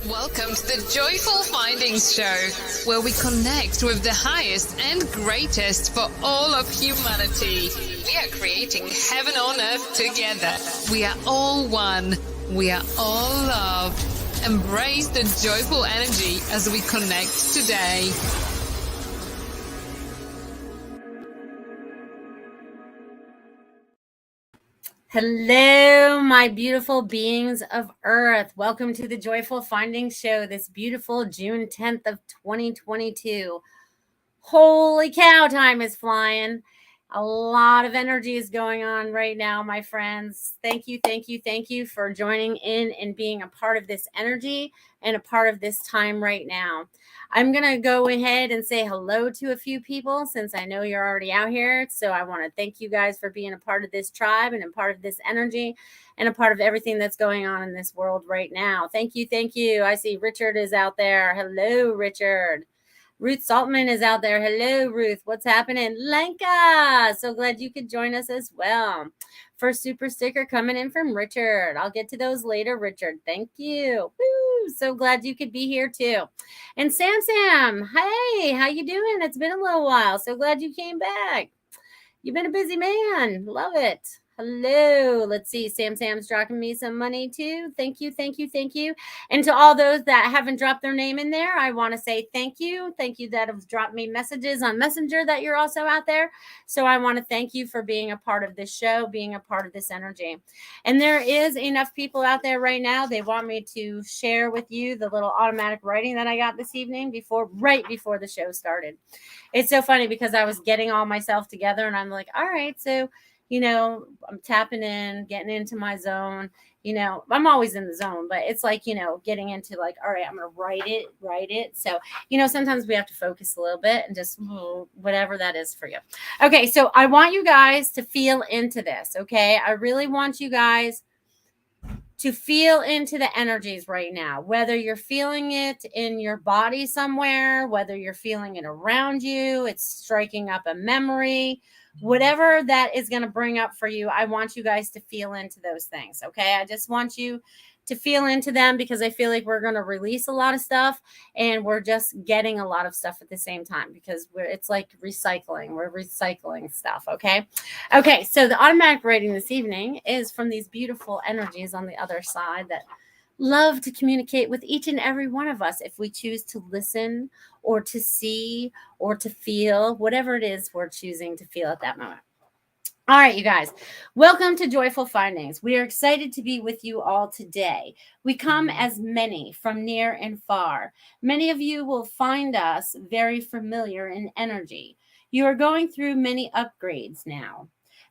Welcome to the Joyful Findings Show, where we connect with the highest and greatest for all of humanity. We are creating heaven on earth together. We are all one. We are all love. Embrace the joyful energy as we connect today. Hello, my beautiful beings of Earth. Welcome to the Joyful Findings Show this beautiful June 10th of 2022. Holy cow, time is flying. A lot of energy is going on right now, my friends. Thank you for joining in and being a part of this energy and a part of this time right now. I'm going to go ahead and say hello to a few people since I know you're already out here. So I want to thank you guys for being a part of this tribe and a part of this energy and a part of everything that's going on in this world right now. Thank you. I see Richard is out there. Hello, Richard. Ruth Saltman is out there. Hello, Ruth. What's happening? Lenka. So glad you could join us as well. First super sticker coming in from Richard. I'll get to those later, Richard. Thank you. Woo. So glad you could be here too. And Sam, hey, how you doing? It's been a little while. So glad you came back. You've been a busy man. Love it. Hello. Let's see. Sam's dropping me some money too. Thank you. And to all those that haven't dropped their name in there, I want to say thank you. Thank you that have dropped me messages on Messenger that you're also out there. So I want to thank you for being a part of this show, being a part of this energy. And there is enough people out there right now. They want me to share with you the little automatic writing that I got this evening right before the show started. It's so funny because I was getting all myself together and I'm like, all right, so I'm tapping in, getting into my zone. I'm always in the zone, but it's like, getting into like, all right, I'm going to write it. So, sometimes we have to focus a little bit and just whatever that is for you. Okay. So I want you guys to feel into this. Okay. I really want you guys to feel into the energies right now, whether you're feeling it in your body somewhere, whether you're feeling it around you, it's striking up a memory, whatever that is going to bring up for you. I want you guys to feel into those things. Okay. I just want you to feel into them because I feel like we're going to release a lot of stuff and we're just getting a lot of stuff at the same time because it's like recycling. We're recycling stuff. Okay. Okay. So the automatic writing this evening is from these beautiful energies on the other side that love to communicate with each and every one of us if we choose to listen or to see or to feel whatever it is we're choosing to feel at that moment. All right, you guys, welcome to Joyful Findings. We are excited to be with you all today. We come as many from near and far. Many of you will find us very familiar in energy. You are going through many upgrades now,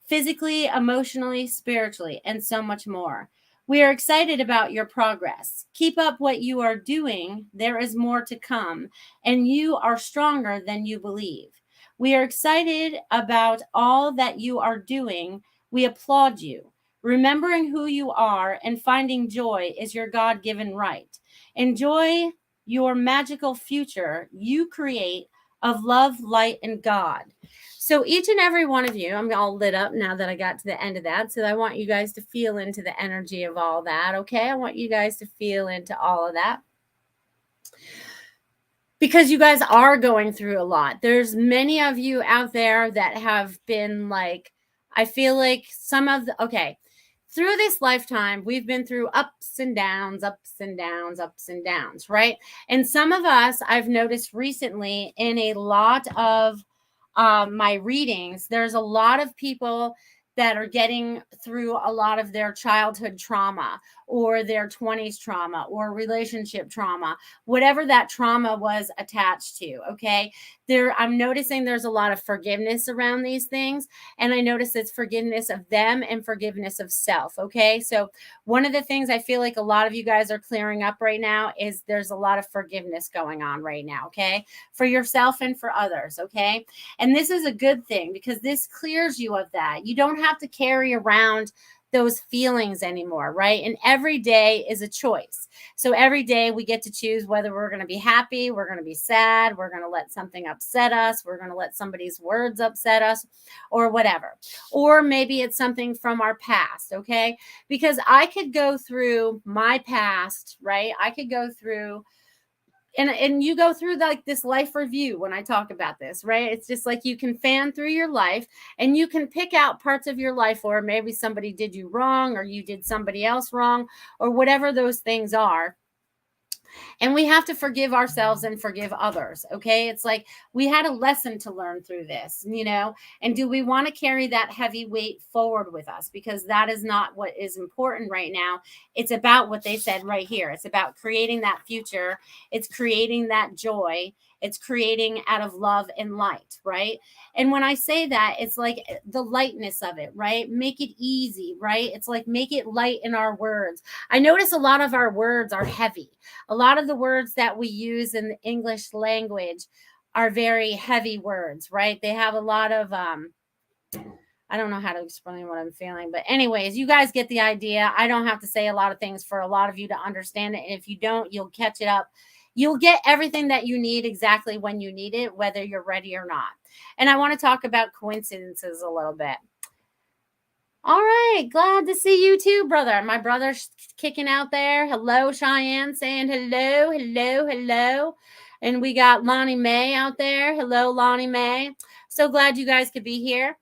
physically, emotionally, spiritually, and so much more. We are excited about your progress. Keep up what you are doing. There is more to come, and you are stronger than you believe. We are excited about all that you are doing. We applaud you. Remembering who you are and finding joy is your God-given right. Enjoy your magical future you create of love, light, and God. So each and every one of you, I'm all lit up now that I got to the end of that. So I want you guys to feel into the energy of all that. Okay. I want you guys to feel into all of that. Because you guys are going through a lot. There's many of you out there that have been like, I feel like through this lifetime, we've been through ups and downs, right? And some of us, I've noticed recently in a lot of my readings, there's a lot of people that are getting through a lot of their childhood trauma or their 20s trauma or relationship trauma, whatever that trauma was attached to. Okay. I'm noticing there's a lot of forgiveness around these things. And I notice it's forgiveness of them and forgiveness of self. Okay. So one of the things I feel like a lot of you guys are clearing up right now is there's a lot of forgiveness going on right now. Okay. For yourself and for others. Okay. And this is a good thing because this clears you of that. You don't have to carry around those feelings anymore, right? And every day is a choice. So every day we get to choose whether we're going to be happy, we're going to be sad, we're going to let something upset us, we're going to let somebody's words upset us, or whatever. Or maybe it's something from our past, okay? Because I could go through my past, right? I could go through and you go through like this life review when I talk about this, right? It's just like you can fan through your life and you can pick out parts of your life, or maybe somebody did you wrong or you did somebody else wrong, or whatever those things are. And we have to forgive ourselves and forgive others. Okay. It's like we had a lesson to learn through this, and do we want to carry that heavy weight forward with us? Because that is not what is important right now. It's about what they said right here. It's about creating that future. It's creating that joy. It's creating out of love and light, right? And when I say that, it's like the lightness of it, right? Make it easy, right? It's like make it light in our words. I notice a lot of our words are heavy. A lot of the words that we use in the English language are very heavy words, right? They have a lot of I don't know how to explain what I'm feeling, but anyways, you guys get the idea. I don't have to say a lot of things for a lot of you to understand it. And if you don't, you'll catch it up. You'll get everything that you need exactly when you need it, whether you're ready or not. And I want to talk about coincidences a little bit. All right. Glad to see you too, brother. My brother's kicking out there. Hello, Cheyenne, saying hello, hello, hello. And we got Lonnie Mae out there. Hello, Lonnie Mae. So glad you guys could be here.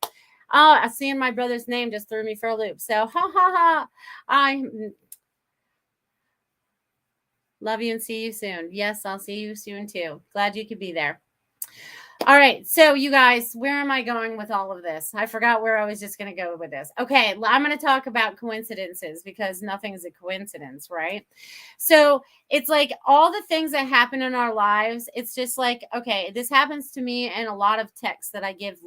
Oh, I seeing my brother's name just threw me for a loop. So, ha, ha, ha. I love you and see you soon. Yes, I'll see you soon too. Glad you could be there. All right. So, you guys, where am I going with all of this? I forgot where I was just going to go with this. Okay. I'm going to talk about coincidences because nothing's a coincidence, right? So, it's like all the things that happen in our lives. It's just like, okay, this happens to me in a lot of texts that I give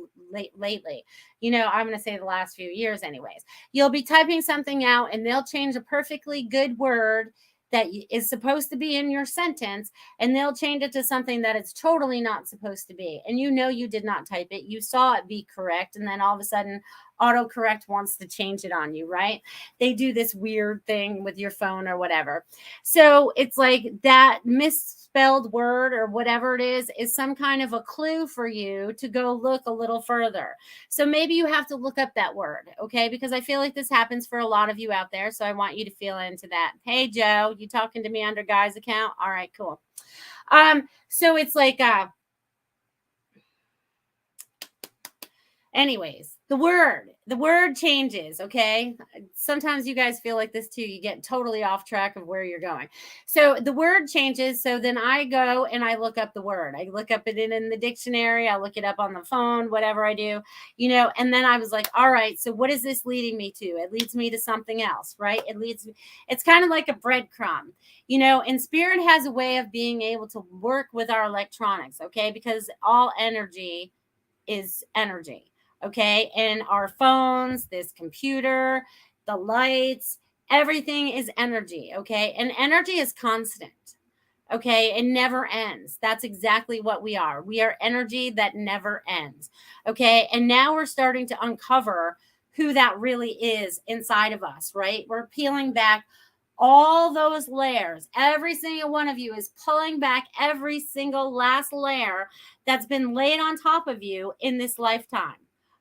lately. I'm going to say the last few years, anyways. You'll be typing something out and they'll change a perfectly good word that is supposed to be in your sentence, and they'll change it to something that it's totally not supposed to be. And you did not type it. You saw it be correct. And then all of a sudden, autocorrect wants to change it on you, right? They do this weird thing with your phone or whatever. So it's like that misspelled word or whatever it is some kind of a clue for you to go look a little further. So maybe you have to look up that word, okay? Because I feel like this happens for a lot of you out there. So I want you to feel into that. Hey, Joe, you talking to me under Guy's account? All right, cool. So it's like, anyways, the word changes. Okay. Sometimes you guys feel like this too. You get totally off track of where you're going. So the word changes. So then I go and I look up the word. I look up it in the dictionary. I look it up on the phone, whatever I do, and then I was like, all right, so what is this leading me to? It leads me to something else, right? It's kind of like a breadcrumb, and spirit has a way of being able to work with our electronics. Okay. Because all energy is energy. Okay. And our phones, this computer, the lights, everything is energy. Okay. And energy is constant. Okay. It never ends. That's exactly what we are. We are energy that never ends. Okay. And now we're starting to uncover who that really is inside of us, right? We're peeling back all those layers. Every single one of you is pulling back every single last layer that's been laid on top of you in this lifetime.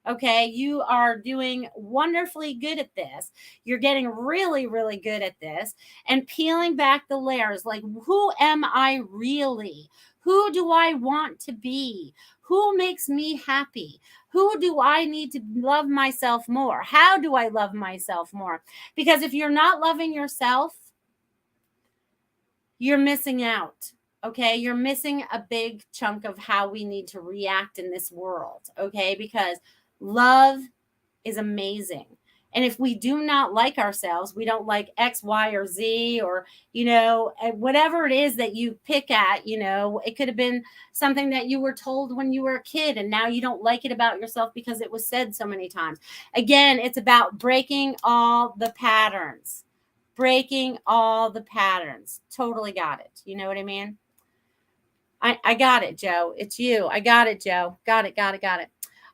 Okay, you are doing wonderfully good at this. You're getting really, really good at this and peeling back the layers. Like, who am I really? Who do I want to be? Who makes me happy? Who do I need to love myself more? How do I love myself more? Because if you're not loving yourself, you're missing out. Okay, you're missing a big chunk of how we need to react in this world. Okay, because love is amazing. And if we do not like ourselves, we don't like X, Y, or Z, or, whatever it is that you pick at, it could have been something that you were told when you were a kid and now you don't like it about yourself because it was said so many times. Again, it's about breaking all the patterns. Breaking all the patterns. Totally got it. You know what I mean? I got it, Joe. It's you. I got it, Joe. Got it.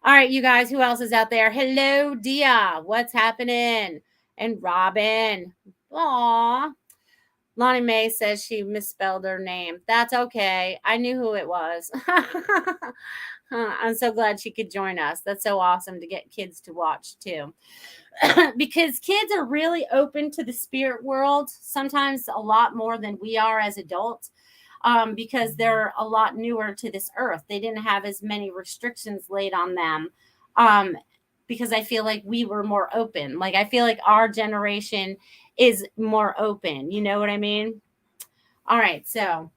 All right, you guys, who else is out there? Hello, Dia. What's happening? And Robin. Aw. Lonnie Mae says she misspelled her name. That's okay. I knew who it was. I'm so glad she could join us. That's so awesome to get kids to watch too. Because kids are really open to the spirit world, sometimes a lot more than we are as adults, because they're a lot newer to this earth. They didn't have as many restrictions laid on them. Because I feel like we were more open. Like, I feel like our generation is more open. You know what I mean? All right. So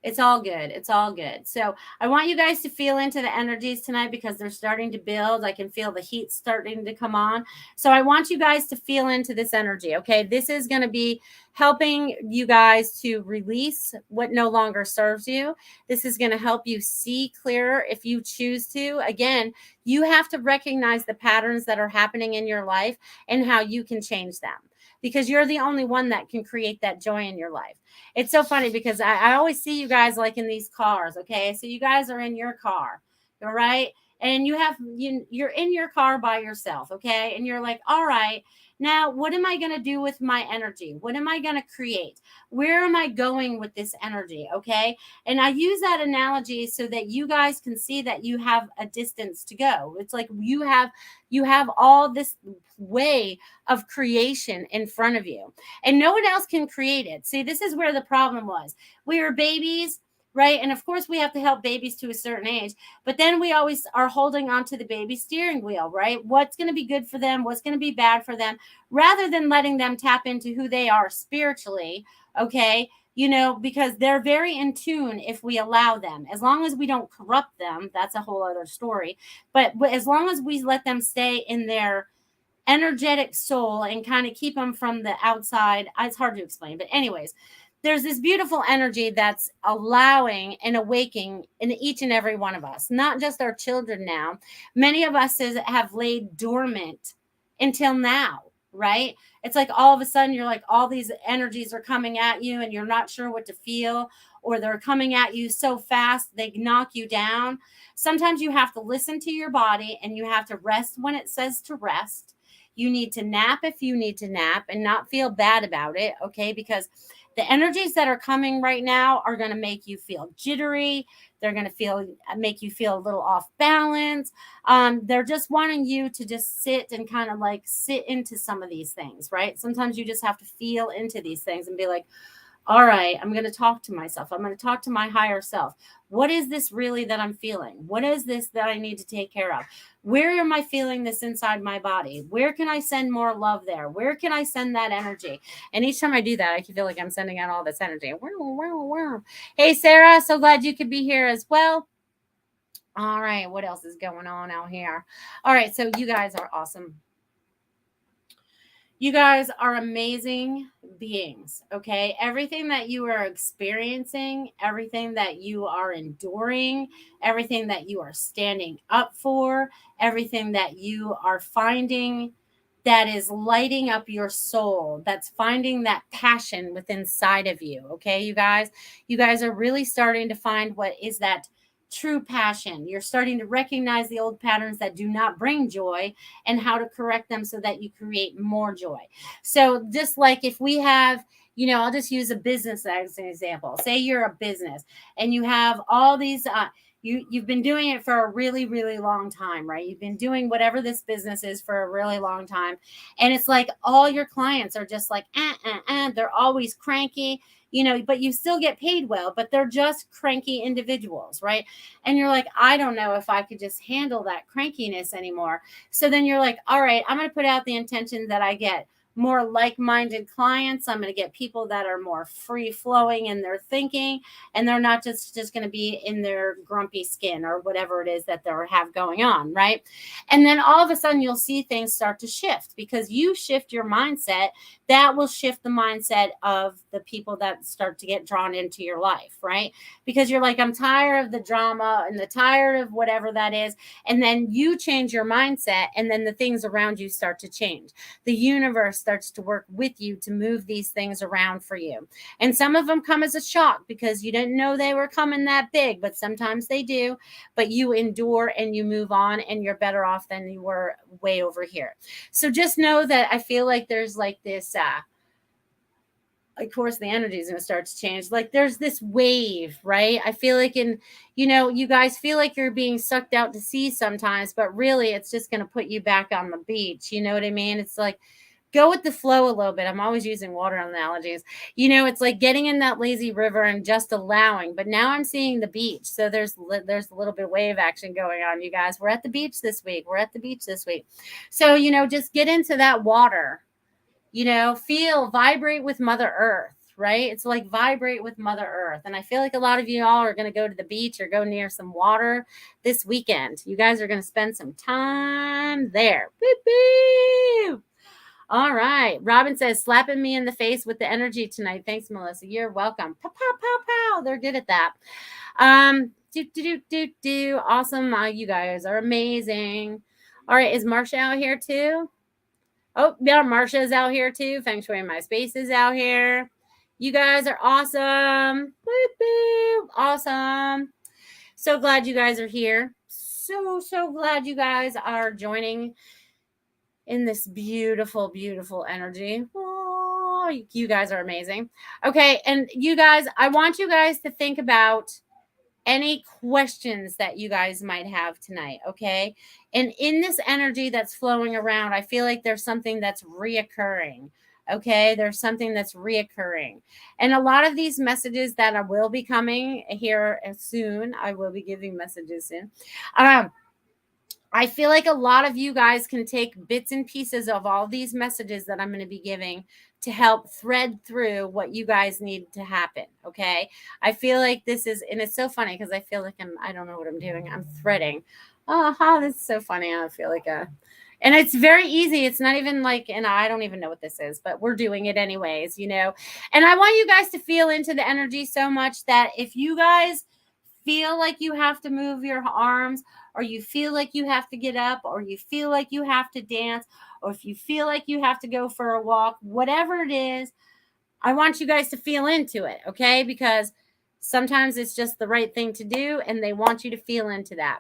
it's all good. It's all good. So I want you guys to feel into the energies tonight because they're starting to build. I can feel the heat starting to come on. So I want you guys to feel into this energy. Okay. This is going to be helping you guys to release what no longer serves you. This is going to help you see clearer if you choose to. Again, you have to recognize the patterns that are happening in your life and how you can change them, because you're the only one that can create that joy in your life. It's so funny because I always see you guys like in these cars. Okay. So you guys are in your car. All right. And you're in your car by yourself. Okay. And you're like, all right, now what am I going to do with my energy? What am I going to create? Where am I going with this energy? Okay. And I use that analogy so that you guys can see that you have a distance to go. It's like you have all this way of creation in front of you, and no one else can create it. See, this is where the problem was. We were babies, right? And of course we have to help babies to a certain age, but then we always are holding on to the baby steering wheel, right? What's going to be good for them? What's going to be bad for them? Rather than letting them tap into who they are spiritually. Okay. You know, because they're very in tune if we allow them, as long as we don't corrupt them. That's a whole other story. But as long as we let them stay in their energetic soul and kind of keep them from the outside, it's hard to explain. But anyways, there's this beautiful energy that's allowing and awakening in each and every one of us, not just our children now. Many of us have laid dormant until now, right? It's like all of a sudden you're like, all these energies are coming at you and you're not sure what to feel, or they're coming at you so fast they knock you down. Sometimes you have to listen to your body and you have to rest when it says to rest. You need to nap if you need to nap and not feel bad about it, okay? Because the energies that are coming right now are going to make you feel jittery. They're going to make you feel a little off balance. They're just wanting you to just sit and kind of like sit into some of these things, right? Sometimes you just have to feel into these things and be like, all right, I'm going to talk to myself. I'm going to talk to my higher self. What is this really that I'm feeling? What is this that I need to take care of? Where am I feeling this inside my body? Where can I send more love there? Where can I send that energy? And each time I do that, I can feel like I'm sending out all this energy. Hey, Sarah, so glad you could be here as well. All right, what else is going on out here? All right, so you guys are awesome. You guys are amazing beings, okay? Everything that you are experiencing, everything that you are enduring, everything that you are standing up for, everything that you are finding that is lighting up your soul, that's finding that passion within inside of you, okay, you guys? You guys are really starting to find what is that true passion. You're starting to recognize the old patterns that do not bring joy and how to correct them so that you create more joy. So just like if we have, you know, I'll just use a business as an example. Say you're a business and you have all these you've been doing it for a really, really long time, right? You've been doing whatever this business is for a really long time. And it's like all your clients are just like, they're always cranky, you know, but you still get paid well, but they're just cranky individuals, right? And you're like, I don't know if I could just handle that crankiness anymore. So then you're like, all right, I'm going to put out the intention that I get more like-minded clients. I'm going to get people that are more free-flowing in their thinking, and they're not just going to be in their grumpy skin or whatever it is that they have going on, right? And then all of a sudden you'll see things start to shift because you shift your mindset. That will shift the mindset of the people that start to get drawn into your life, right? Because you're like, I'm tired of the drama and tired of whatever that is. And then you change your mindset, and then the things around you start to change. The universe starts to work with you to move these things around for you. And some of them come as a shock because you didn't know they were coming that big, but sometimes they do. But you endure and you move on, and you're better off than you were way over here. So just know that I feel like there's like this, of course, the energy is going to start to change. Like there's this wave, right? I feel like you guys feel like you're being sucked out to sea sometimes, but really it's just going to put you back on the beach. You know what I mean? It's like, go with the flow a little bit. I'm always using water analogies. It's like getting in that lazy river and just allowing. But now I'm seeing the beach. So there's a little bit of wave action going on, you guys. We're at the beach this week. So, just get into that water. Vibrate with Mother Earth, right? It's like vibrate with Mother Earth. And I feel like a lot of you all are going to go to the beach or go near some water this weekend. You guys are going to spend some time there. Beep, beep. All right. Robin says, slapping me in the face with the energy tonight. Thanks, Melissa. You're welcome. Pow, pow, pow, pow. They're good at that. Awesome. You guys are amazing. All right. Is Marsha out here too? Oh, yeah, Marsha's out here too. Feng Shui My Space is out here. You guys are awesome. Boop, boop. Awesome. So glad you guys are here. So glad you guys are joining in this beautiful, beautiful energy. Oh, you guys are amazing. Okay, and you guys, I want you guys to think about any questions that you guys might have tonight, okay? And in this energy that's flowing around, I feel like there's something that's reoccurring, okay? There's something that's reoccurring. And a lot of these messages that will be coming here soon, I will be giving messages soon. I feel like a lot of you guys can take bits and pieces of all these messages that I'm going to be giving to help thread through what you guys need to happen. Okay. I feel like this is, and it's so funny because I feel like I don't know what I'm doing. I'm threading. Oh, this is so funny. I feel like and it's very easy. It's not even like, and I don't even know what this is, but we're doing it anyways, and I want you guys to feel into the energy so much that if you guys feel like you have to move your arms, or you feel like you have to get up, or you feel like you have to dance, or if you feel like you have to go for a walk, whatever it is, I want you guys to feel into it, okay? Because sometimes it's just the right thing to do, and they want you to feel into that.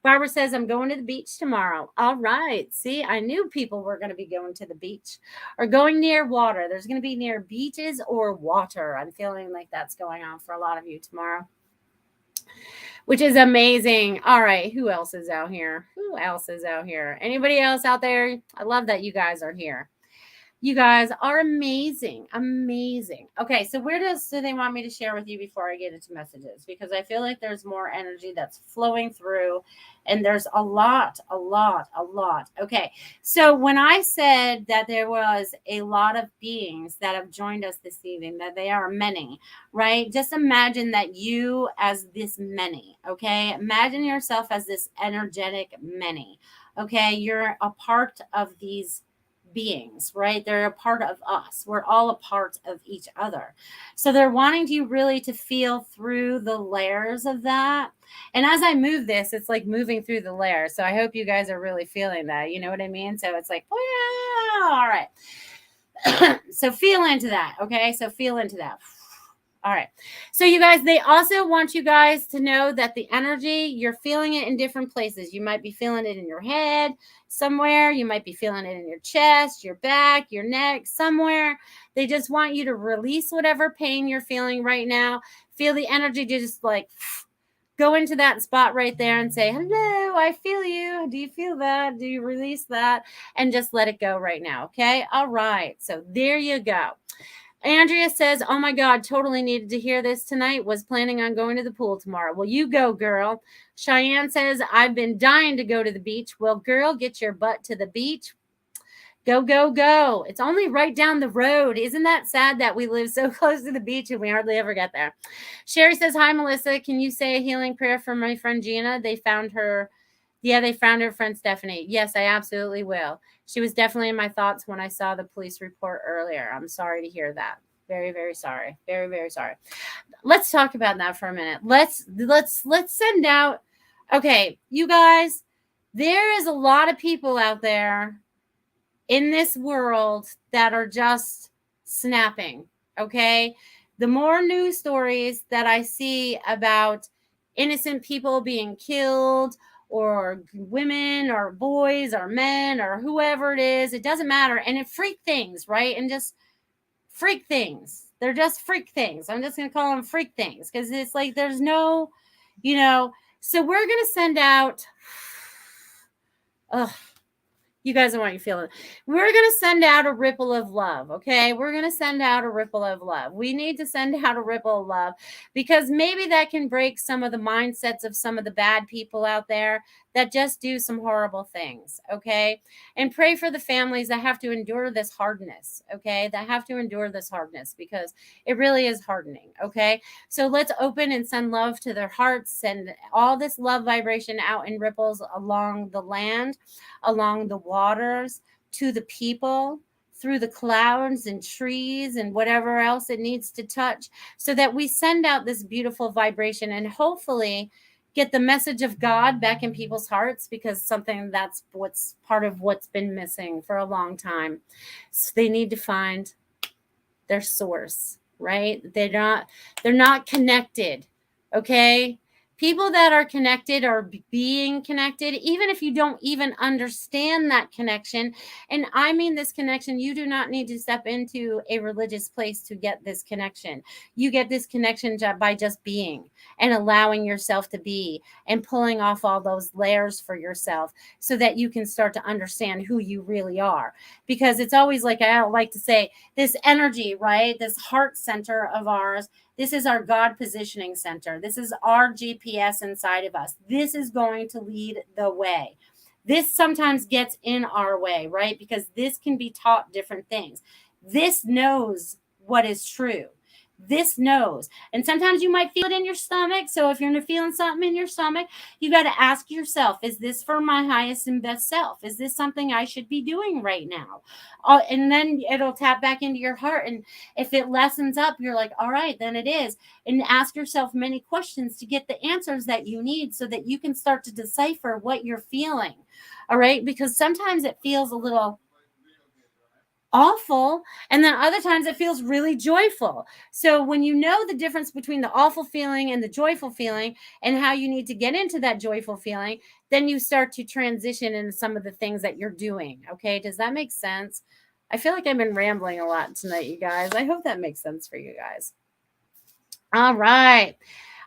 Barbara says, I'm going to the beach tomorrow. All right. See, I knew people were going to be going to the beach or going near water. There's going to be near beaches or water. I'm feeling like that's going on for a lot of you tomorrow, which is amazing. All right. Who else is out here? Anybody else out there? I love that you guys are here. You guys are amazing. Amazing. Okay. So where do they want me to share with you before I get into messages? Because I feel like there's more energy that's flowing through, and there's a lot. Okay. So when I said that there was a lot of beings that have joined us this evening, that they are many, right? Just imagine that you as this many, okay? Imagine yourself as this energetic many, okay? You're a part of these beings, right? They're a part of us. We're all a part of each other. So they're wanting you really to feel through the layers of that. And as I move this, it's like moving through the layers. So I hope you guys are really feeling that. You know what I mean? So it's like, wow. All right. So feel into that. Okay. So feel into that. All right. So you guys, they also want you guys to know that the energy, you're feeling it in different places. You might be feeling it in your head somewhere. You might be feeling it in your chest, your back, your neck, somewhere. They just want you to release whatever pain you're feeling right now. Feel the energy to just like go into that spot right there and say, hello, I feel you. Do you feel that? Do you release that? And just let it go right now. Okay. All right. So there you go. Andrea says, oh my God, totally needed to hear this tonight. Was planning on going to the pool tomorrow. Well, you go, girl. Cheyenne says, I've been dying to go to the beach. Well, girl, get your butt to the beach. Go, go, go. It's only right down the road. Isn't that sad that we live so close to the beach and we hardly ever get there? Sherry says, hi, Melissa. Can you say a healing prayer for my friend Gina? They found her friend Stephanie. Yes, I absolutely will. She was definitely in my thoughts when I saw the police report earlier. I'm sorry to hear that. Very, very sorry. Very, very sorry. Let's talk about that for a minute. Let's send out. Okay, you guys, there is a lot of people out there in this world that are just snapping. Okay. The more news stories that I see about innocent people being killed, or women or boys or men or whoever it is, it doesn't matter. And it freak things, right? And just freak things. They're just freak things. I'm just going to call them freak things because it's like there's no, so we're going to send out, you guys don't want you feeling. We're going to send out a ripple of love, okay? We're going to send out a ripple of love. We need to send out a ripple of love because maybe that can break some of the mindsets of some of the bad people out there that just do some horrible things, okay? And pray for the families that have to endure this hardness, okay? That have to endure this hardness because it really is hardening, okay? So let's open and send love to their hearts, send all this love vibration out in ripples along the land, along the waters, to the people, through the clouds and trees and whatever else it needs to touch, so that we send out this beautiful vibration and hopefully get the message of God back in people's hearts, because that's what's part of what's been missing for a long time. So they need to find their source, right? They're not connected. Okay. People that are connected are being connected, even if you don't even understand that connection. And I mean this connection, you do not need to step into a religious place to get this connection. You get this connection by just being and allowing yourself to be and pulling off all those layers for yourself so that you can start to understand who you really are. Because it's always like, I like to say, this energy, right? This heart center of ours, this is our God positioning center. This is our GPS inside of us. This is going to lead the way. This sometimes gets in our way, right? Because this can be taught different things. This knows what is true. This knows. And sometimes you might feel it in your stomach. So if you're feeling something in your stomach, you got to ask yourself, is this for my highest and best self? Is this something I should be doing right now? And then it'll tap back into your heart. And if it lessens up, you're like, all right, then it is. And ask yourself many questions to get the answers that you need so that you can start to decipher what you're feeling. All right. Because sometimes it feels a little awful, and then other times it feels really joyful. So when you know the difference between the awful feeling and the joyful feeling and how you need to get into that joyful feeling, then you start to transition into some of the things that you're doing. Okay, does that make sense? I feel like I've been rambling a lot tonight, you guys. I hope that makes sense for you guys. All right.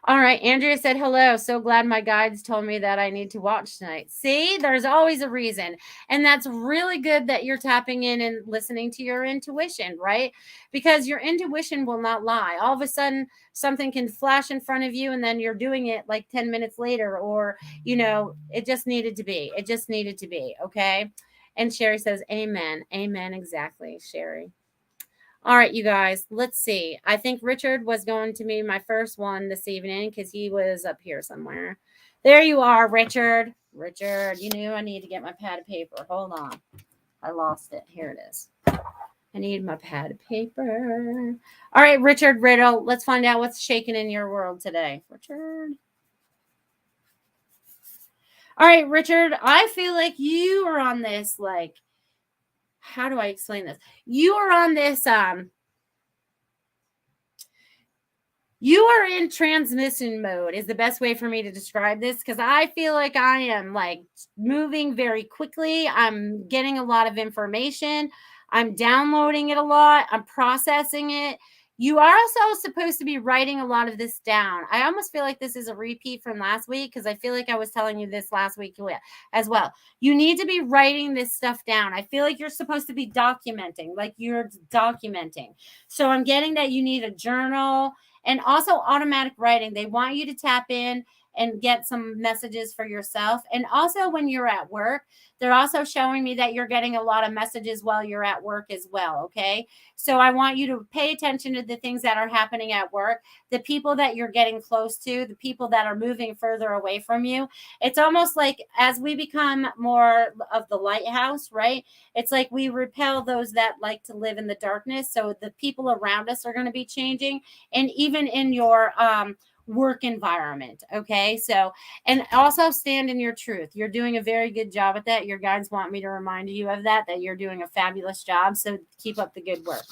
Andrea said, hello. So glad my guides told me that I need to watch tonight. See, there's always a reason. And that's really good that you're tapping in and listening to your intuition, right? Because your intuition will not lie. All of a sudden, something can flash in front of you and then you're doing it like 10 minutes later, or, it just needed to be. It just needed to be. Okay. And Sherry says, amen. Amen. Exactly, Sherry. All right, you guys, let's see. I think Richard was going to be my first one this evening because he was up here somewhere. There you are, Richard. Richard, you knew I need to get my pad of paper. Hold on. I lost it. Here it is. I need my pad of paper. All right, Richard Riddle. Let's find out what's shaking in your world today. Richard. All right, Richard, I feel like you are on this, like, how do I explain this? You are on this, you are in transmission mode is the best way for me to describe this, because I feel like I am like moving very quickly. I'm getting a lot of information. I'm downloading it a lot. I'm processing it. You are also supposed to be writing a lot of this down. I almost feel like this is a repeat from last week, because I feel like I was telling you this last week as well. You need to be writing this stuff down. I feel like you're supposed to be documenting, like you're documenting. So I'm getting that you need a journal. And also automatic writing. They want you to tap in and get some messages for yourself. And also when you're at work, they're also showing me that you're getting a lot of messages while you're at work as well. Okay. So I want you to pay attention to the things that are happening at work, the people that you're getting close to, the people that are moving further away from you. It's almost like as we become more of the lighthouse, right? It's like we repel those that like to live in the darkness. So the people around us are going to be changing. And even in your work environment. Okay. So, and also stand in your truth. You're doing a very good job at that. Your guides want me to remind you of that you're doing a fabulous job. So keep up the good work.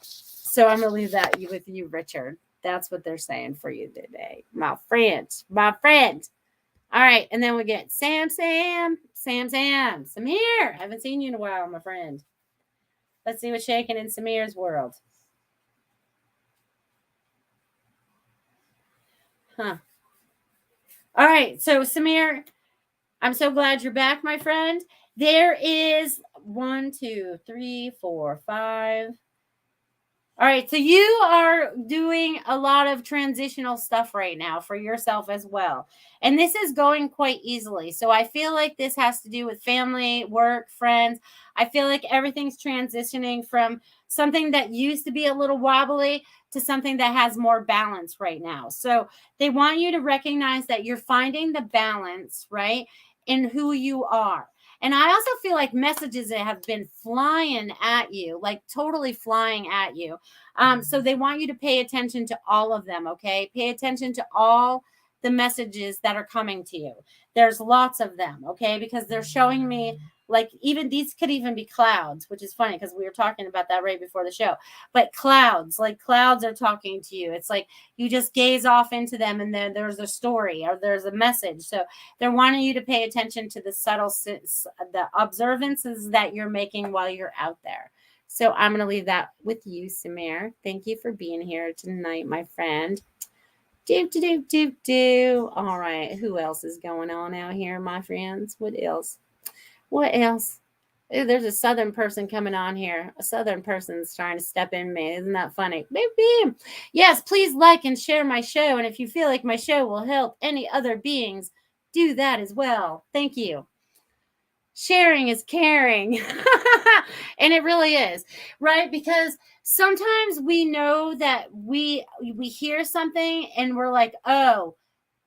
So I'm going to leave that with you, Richard. That's what they're saying for you today. My friend. All right. And then we get Sam. Samir. Haven't seen you in a while, my friend. Let's see what's shaking in Samir's world. Huh. All right. So, Samir, I'm so glad you're back, my friend. There is 1, 2, 3, 4, 5. All right. So you are doing a lot of transitional stuff right now for yourself as well. And this is going quite easily. So I feel like this has to do with family, work, friends. I feel like everything's transitioning from something that used to be a little wobbly to something that has more balance right now. So they want you to recognize that you're finding the balance, right, in who you are. And I also feel like messages that have been flying at you, like totally flying at you. So they want you to pay attention to all of them, okay? Pay attention to all the messages that are coming to you. There's lots of them, okay? Because they're showing me, like, even these could even be clouds, which is funny because we were talking about that right before the show. But clouds, like clouds are talking to you. It's like you just gaze off into them and then there's a story or there's a message. So they're wanting you to pay attention to the subtle, the observances that you're making while you're out there. So I'm going to leave that with you, Samir. Thank you for being here tonight, my friend. All right. Who else is going on out here, my friends? What else? Ooh, there's a Southern person coming on here. A Southern person's trying to step in me. Isn't that funny? Beep, beep. Yes, please like and share my show. And if you feel like my show will help any other beings, do that as well. Thank you. Sharing is caring. And it really is, right? Because sometimes we know that we hear something and we're like, oh,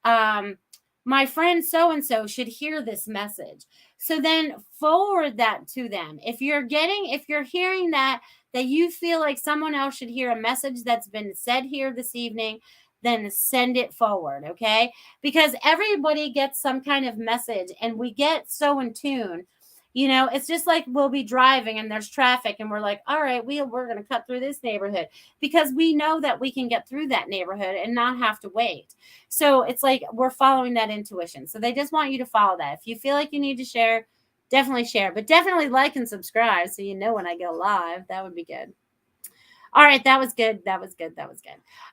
my friend so-and-so should hear this message. So then forward that to them. If you're hearing that you feel like someone else should hear a message that's been said here this evening, then send it forward, okay? Because everybody gets some kind of message and we get so in tune. You know, it's just like we'll be driving and there's traffic and we're like, all right, we're going to cut through this neighborhood because we know that we can get through that neighborhood and not have to wait. So it's like we're following that intuition. So they just want you to follow that. If you feel like you need to share, definitely share, but definitely like and subscribe so you know when I go live. That would be good. All right, that was good.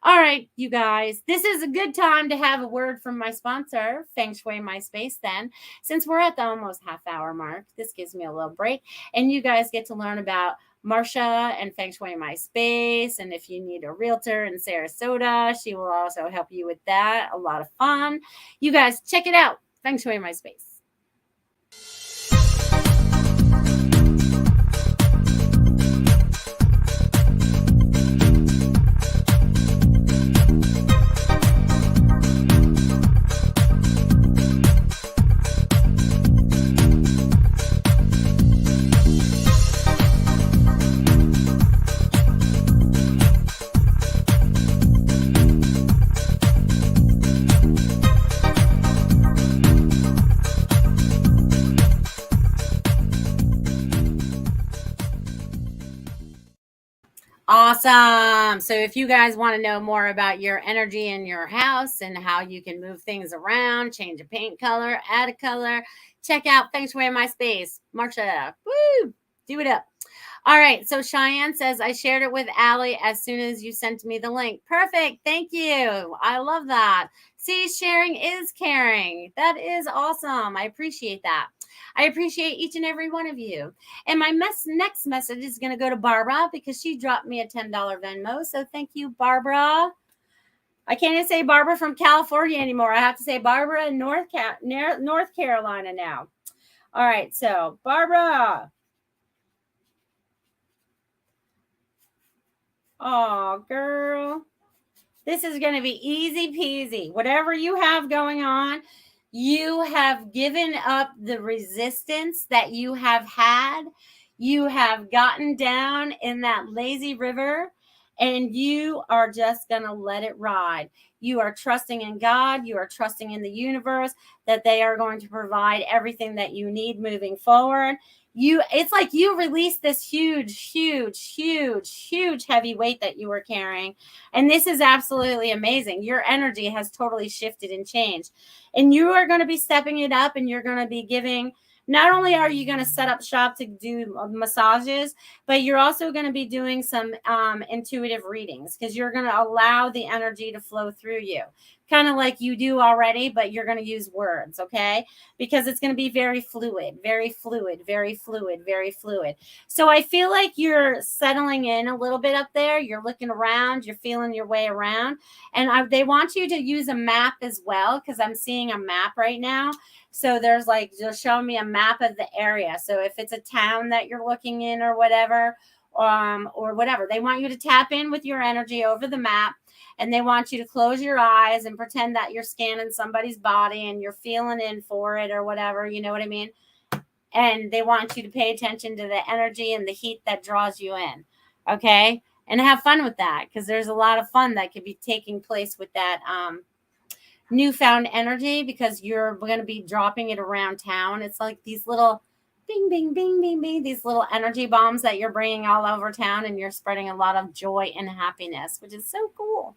All right, you guys, this is a good time to have a word from my sponsor, Feng Shui My Space. Then, since we're at the almost half-hour mark, this gives me a little break, and you guys get to learn about Marsha and Feng Shui My Space. And if you need a realtor in Sarasota, she will also help you with that. A lot of fun. You guys check it out, Feng Shui My Space. Awesome. So if you guys want to know more about your energy in your house and how you can move things around, change a paint color, add a color, check out Feng Shui My Space. Marsha, woo, do it up. All right. So Cheyenne says, I shared it with Allie as soon as you sent me the link. Perfect. Thank you. I love that. See, sharing is caring. That is awesome. I appreciate that. I appreciate each and every one of you. And my next message is going to go to Barbara because she dropped me a $10 Venmo. So thank you, Barbara. I can't even say Barbara from California anymore. I have to say Barbara in North Carolina now. All right. So Barbara. Oh, girl. This is going to be easy peasy. Whatever you have going on, you have given up the resistance that you have had. You have gotten down in that lazy river and you are just going to let it ride. You are trusting in God. You are trusting in the universe that they are going to provide everything that you need moving forward. It's like you release this huge heavy weight that you were carrying. And this is absolutely amazing. Your energy has totally shifted and changed. And you are going to be stepping it up, and you're going to be giving. Not only are you going to set up shop to do massages, but you're also going to be doing some intuitive readings, because you're going to allow the energy to flow through you, kind of like you do already, but you're going to use words, okay? Because it's going to be very fluid, very fluid, very fluid, very fluid. So I feel like you're settling in a little bit up there. You're looking around, you're feeling your way around. And they want you to use a map as well, because I'm seeing a map right now. So there's like, just show me a map of the area. So if it's a town that you're looking in or whatever, they want you to tap in with your energy over the map. And they want you to close your eyes and pretend that you're scanning somebody's body and you're feeling in for it or whatever. You know what I mean? And they want you to pay attention to the energy and the heat that draws you in. Okay? And have fun with that, because there's a lot of fun that could be taking place with that newfound energy, because you're going to be dropping it around town. It's like these little bing, bing, bing, bing, bing, these little energy bombs that you're bringing all over town, and you're spreading a lot of joy and happiness, which is so cool.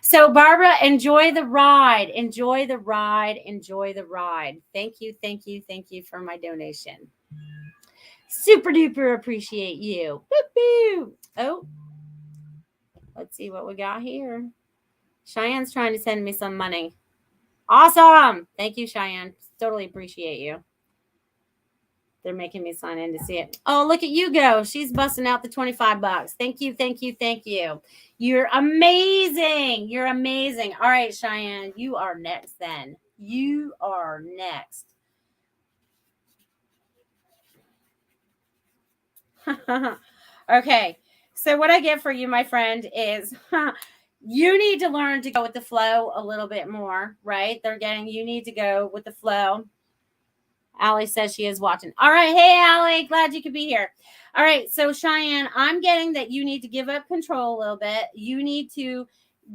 So Barbara, enjoy the ride, enjoy the ride, enjoy the ride. Thank you, thank you, thank you for my donation. Super duper appreciate you. Woo-hoo. Oh, let's see what we got here. Cheyenne's trying to send me some money. Awesome. Thank you, Cheyenne. Totally appreciate you. They're making me sign in to see it. Oh, look at you go. She's busting out the $25. Thank you, thank you, thank you. You're amazing. You're amazing. All right, Cheyenne, you are next then. You are next. Okay. So what I get for you, my friend, is you need to learn to go with the flow a little bit more, right? You need to go with the flow. Allie says she is watching. All right. Hey, Allie, glad you could be here. All right. So Cheyenne, I'm getting that you need to give up control a little bit. You need to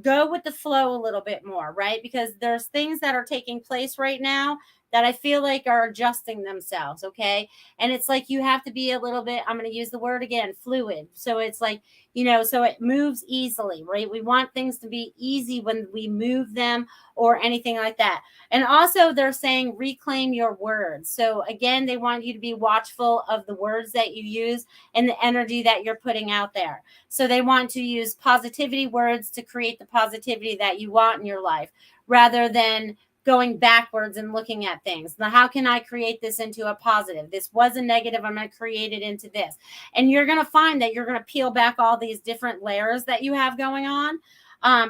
go with the flow a little bit more, right? Because there's things that are taking place right now that I feel like are adjusting themselves, okay? And it's like you have to be a little bit, I'm going to use the word again, fluid. So it's like, so it moves easily, right? We want things to be easy when we move them or anything like that. And also they're saying reclaim your words. So again, they want you to be watchful of the words that you use and the energy that you're putting out there. So they want to use positivity words to create the positivity that you want in your life, rather than going backwards and looking at things. Now, how can I create this into a positive? This was a negative. I'm going to create it into this. And you're going to find that you're going to peel back all these different layers that you have going on,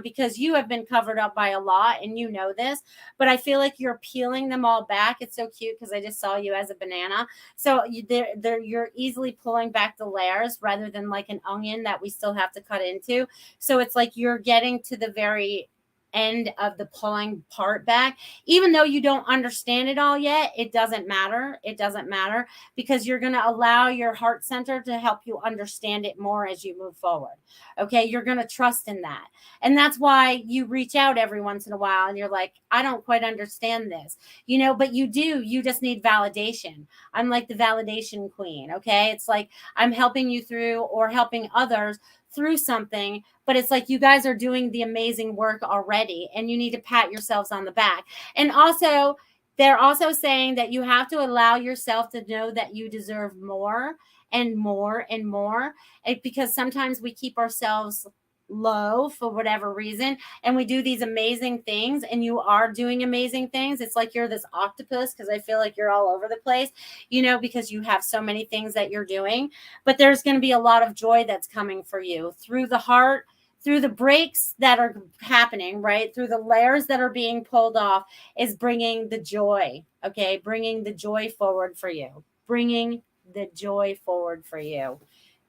because you have been covered up by a lot, and you know this, but I feel like you're peeling them all back. It's so cute because I just saw you as a banana. So you're easily pulling back the layers rather than like an onion that we still have to cut into. So it's like you're getting to the very end of the pulling part back. Even though you don't understand it all yet, it doesn't matter. It doesn't matter, because you're going to allow your heart center to help you understand it more as you move forward. Okay. You're going to trust in that. And that's why you reach out every once in a while and you're like, I don't quite understand this, but you do. You just need validation. I'm like the validation queen. Okay. It's like I'm helping you through, or helping others through something, but it's like you guys are doing the amazing work already, and you need to pat yourselves on the back. And also, they're also saying that you have to allow yourself to know that you deserve more and more and more, because sometimes we keep ourselves low for whatever reason, and we do these amazing things, and you are doing amazing things. It's like you're this octopus, because I feel like you're all over the place, because you have so many things that you're doing. But there's going to be a lot of joy that's coming for you through the heart, through the breaks that are happening, right? Through the layers that are being pulled off is bringing the joy, okay? Bringing the joy forward for you. Bringing the joy forward for you.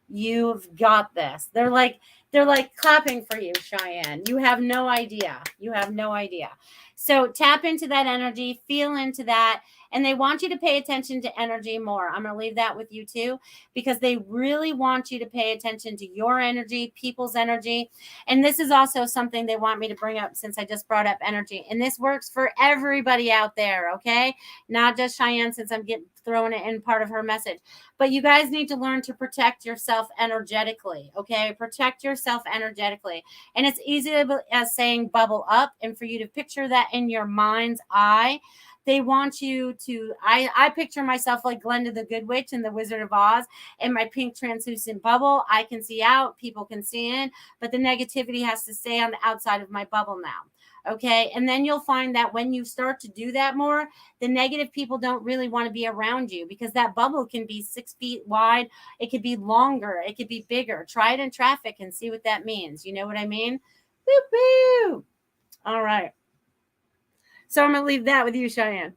You've got this. They're like, They're like clapping for you, Cheyenne. You have no idea. You have no idea. So tap into that energy, feel into that, and they want you to pay attention to energy more. I'm going to leave that with you too, because they really want you to pay attention to your energy, people's energy. And this is also something they want me to bring up since I just brought up energy. And this works for everybody out there, okay? Not just Cheyenne, since I'm throwing it in part of her message. But you guys need to learn to protect yourself energetically, okay? Protect yourself energetically. And it's easy as saying bubble up, and for you to picture that in your mind's eye. They want you to, I picture myself like Glenda the Good Witch in the Wizard of Oz, in my pink translucent bubble. I can see out, people can see in, but the negativity has to stay on the outside of my bubble now. Okay. And then you'll find that when you start to do that more, the negative people don't really want to be around you, because that bubble can be 6 feet wide. It could be longer. It could be bigger. Try it in traffic and see what that means. You know what I mean? Woo woo. All right. So I'm going to leave that with you, Cheyenne,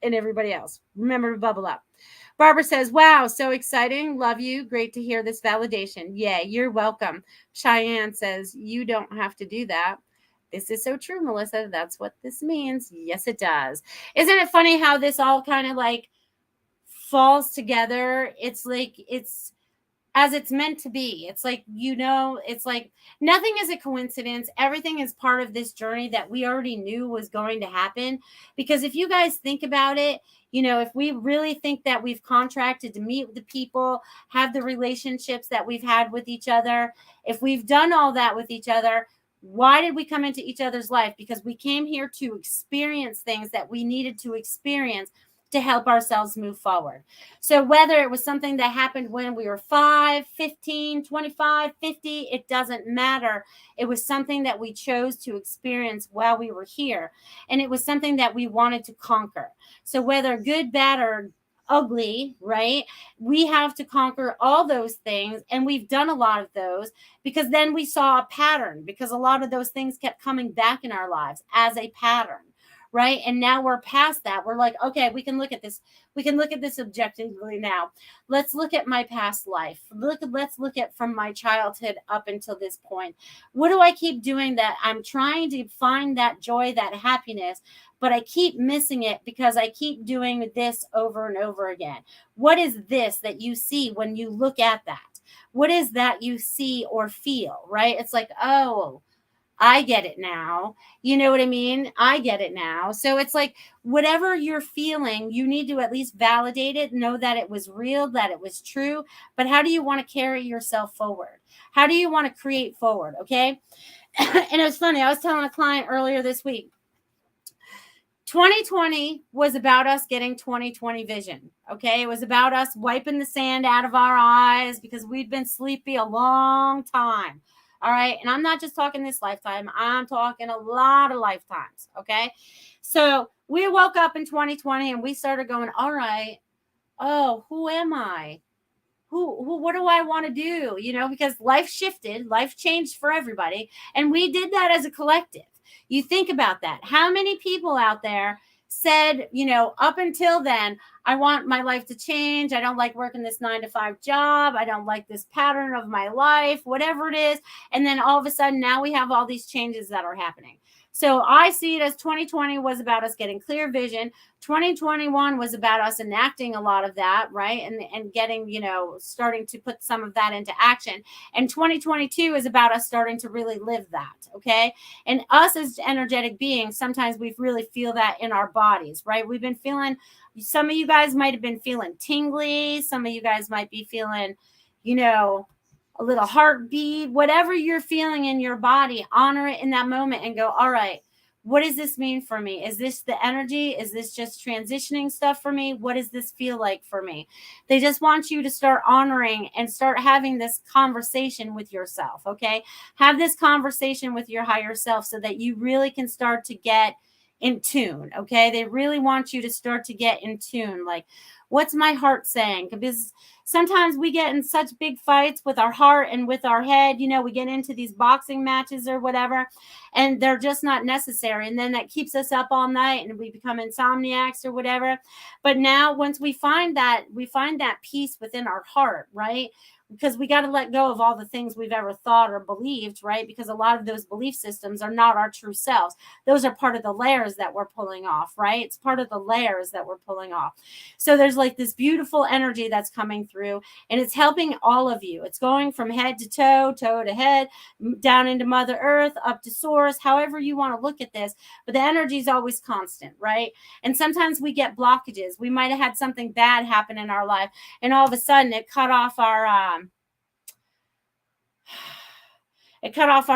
and everybody else. Remember to bubble up. Barbara says, wow, so exciting. Love you. Great to hear this validation. Yeah, you're welcome. Cheyenne says, you don't have to do that. This is so true, Melissa. That's what this means. Yes, it does. Isn't it funny how this all kind of like falls together? It's like, it's as it's meant to be. It's like, it's like nothing is a coincidence. Everything is part of this journey that we already knew was going to happen. Because if you guys think about it, if we really think that we've contracted to meet with the people, have the relationships that we've had with each other, if we've done all that with each other, why did we come into each other's life? Because we came here to experience things that we needed to experience to help ourselves move forward. So whether it was something that happened when we were 5, 15, 25, 50, it doesn't matter. It was something that we chose to experience while we were here. And it was something that we wanted to conquer. So whether good, bad, or ugly, right? We have to conquer all those things. And we've done a lot of those, because then we saw a pattern, because a lot of those things kept coming back in our lives as a pattern. Right. And now we're past that. We're like, okay, we can look at this. We can look at this objectively now. Let's look at my past life. Let's look at from my childhood up until this point. What do I keep doing that I'm trying to find that joy, that happiness, but I keep missing it because I keep doing this over and over again? What is this that you see when you look at that? What is that you see or feel, right? It's like, oh, I get it now. You know what I mean? I get it now. So it's like whatever you're feeling, you need to at least validate it, know that it was real, that it was true. But how do you want to carry yourself forward? How do you want to create forward? Okay. And it was funny. I was telling a client earlier this week, 2020 was about us getting 2020 vision. Okay. It was about us wiping the sand out of our eyes because we'd been sleepy a long time. All right. And I'm not just talking this lifetime. I'm talking a lot of lifetimes. Okay. So we woke up in 2020 and we started going, all right. Oh, who am I? What do I want to do? Because life shifted, life changed for everybody. And we did that as a collective. You think about that. How many people out there said, up until then, I want my life to change. I don't like working this 9-to-5 job. I don't like this pattern of my life, whatever it is. And then all of a sudden, now we have all these changes that are happening. So I see it as 2020 was about us getting clear vision. 2021 was about us enacting a lot of that, right? And getting, starting to put some of that into action. And 2022 is about us starting to really live that, okay? And us as energetic beings, sometimes we really feel that in our bodies, right? We've been feeling, some of you guys might have been feeling tingly. Some of you guys might be feeling, a little heartbeat, whatever you're feeling in your body, honor it in that moment and go, all right, what does this mean for me? Is this the energy? Is this just transitioning stuff for me? What does this feel like for me? They just want you to start honoring and start having this conversation with yourself, okay? Have this conversation with your higher self so that you really can start to get in tune, okay? They really want you to start to get in tune. Like, what's my heart saying? Because sometimes we get in such big fights with our heart and with our head. We get into these boxing matches or whatever, and they're just not necessary. And then that keeps us up all night and we become insomniacs or whatever. But now once we find that peace within our heart, right? because we got to let go of all the things we've ever thought or believed, right? Because a lot of those belief systems are not our true selves. Those are part of the layers that we're pulling off, right? It's part of the layers that we're pulling off. So there's like this beautiful energy that's coming through, and it's helping all of you. It's going from head to toe, toe to head, down into Mother Earth, up to source, however you want to look at this. But the energy is always constant, right? And sometimes we get blockages. We might have had something bad happen in our life, and all of a sudden it cut off our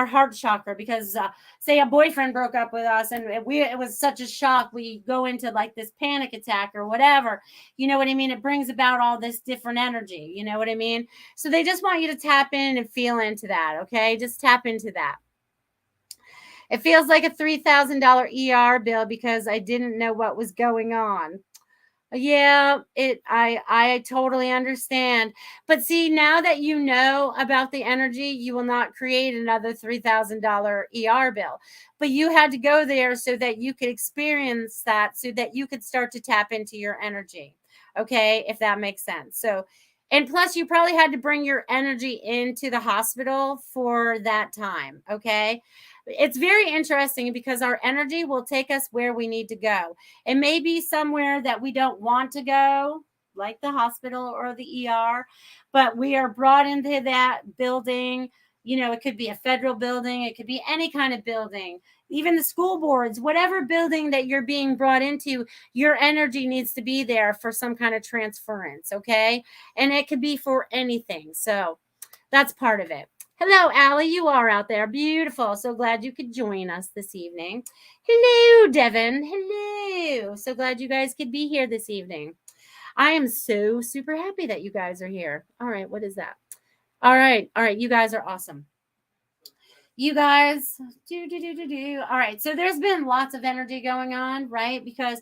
heart chakra because say a boyfriend broke up with us and it was such a shock, we go into like this panic attack or whatever, you know what I mean? It brings about all this different energy, you know what I mean? So they just want you to tap in and feel into that. Okay, just tap into that. It feels like a $3,000 ER bill because I didn't know what was going on. Yeah, I totally understand. But see, now that you know about the energy, you will not create another $3,000 ER bill. But you had to go there so that you could experience that, so that you could start to tap into your energy. Okay, if that makes sense. So, and plus you probably had to bring your energy into the hospital for that time. Okay. It's very interesting because our energy will take us where we need to go. It may be somewhere that we don't want to go, like the hospital or the ER, but we are brought into that building. You know, it could be a federal building, it could be any kind of building, even the school boards, whatever building that you're being brought into, your energy needs to be there for some kind of transference, okay? And it could be for anything. So that's part of it. Hello, Allie. You are out there. Beautiful. So glad you could join us this evening. Hello, Devin. Hello. So glad you guys could be here this evening. I am so super happy that you guys are here. All right. What is that? All right. All right. You guys are awesome. You guys All right. So there's been lots of energy going on, right? Because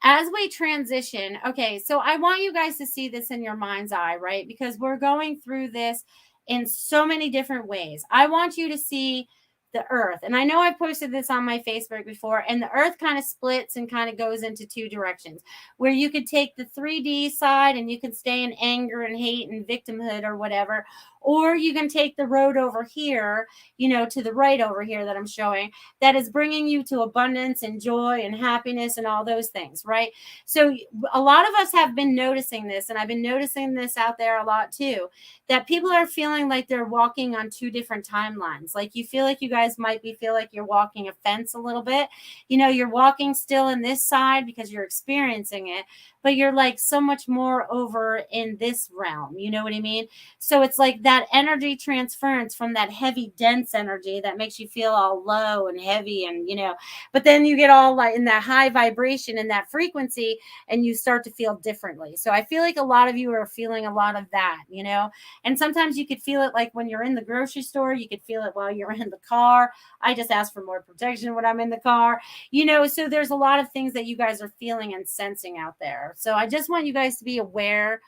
as we transition, okay, so I want you guys to see this in your mind's eye, right? Because we're going through this in so many different ways. I want you to see the earth. And I know I posted this on my Facebook before, and the earth kind of splits and kind of goes into two directions where you could take the 3D side and you can stay in anger and hate and victimhood or whatever, or you can take the road over here, you know, to the right over here that I'm showing, that is bringing you to abundance and joy and happiness and all those things, right? So a lot of us have been noticing this, and I've been noticing this out there a lot too, that people are feeling like they're walking on two different timelines. Like you feel like you guys might feel like you're walking a fence a little bit. You know, you're walking still in this side because you're experiencing it, but you're like so much more over in this realm. You know what I mean? So it's like that energy transference from that heavy, dense energy that makes you feel all low and heavy and, you know, but then you get all like in that high vibration and that frequency and you start to feel differently. So I feel like a lot of you are feeling a lot of that, you know, and sometimes you could feel it like when you're in the grocery store, you could feel it while you're in the car. I just ask for more protection when I'm in the car, you know, so there's a lot of things that you guys are feeling and sensing out there. So I just want you guys to be aware